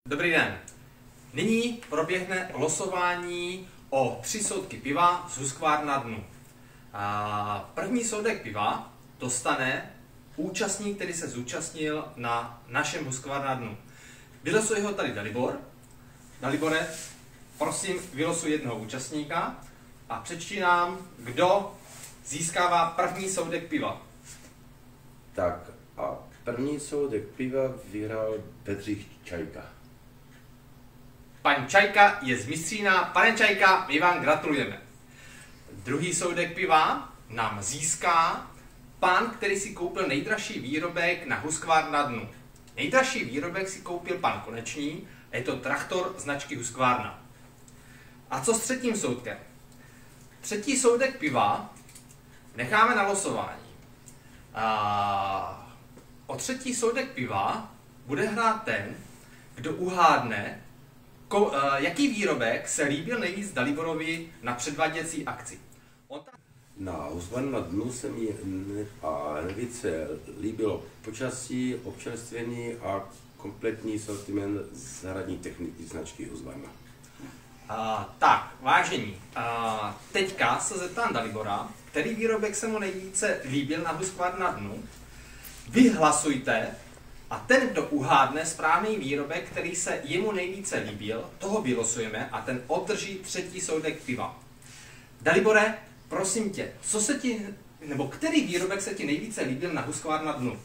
Dobrý den. Nyní proběhne losování o 3 soudky piva z Husqvarna dnu. První soudek piva dostane účastník, který se zúčastnil na našem Husqvarna dnu. Vylosuje ho tady Dalibor. Dalibore, prosím, vylosuj jednoho účastníka a přečti nám, kdo získává první soudek piva. Tak a první soudek piva vyhrál Bedřich Čajka. Pan Čajka je z Mistřína. Pane Čajka, my vám gratulujeme. Druhý soudek piva nám získá pan, který si koupil nejdražší výrobek na Husqvarna dnu. Nejdražší výrobek si koupil pan Konečný, je to traktor značky Husqvarna. A co s třetím soudkem? Třetí soudek piva necháme na losování. O třetí soudek piva bude hrát ten, kdo uhádne, jaký výrobek se líbil nejvíc Daliborovi na předváděcí akci. Na Husqvarna dnu se mi nejvíce líbilo počasí, občerstvení a kompletní sortiment zahradní techniky značky Husqvarna. Tak, vážení, teďka se zeptám Dalibora, který výrobek se mu nejvíce líbil na Husqvarna dnu. Vy hlasujte a ten, kdo uhádne správný výrobek, který se jemu nejvíce líbil, toho vylosujeme a ten obdrží třetí soudek piva. Dalibore, prosím tě, který výrobek se ti nejvíce líbil na Husqvarna dnu?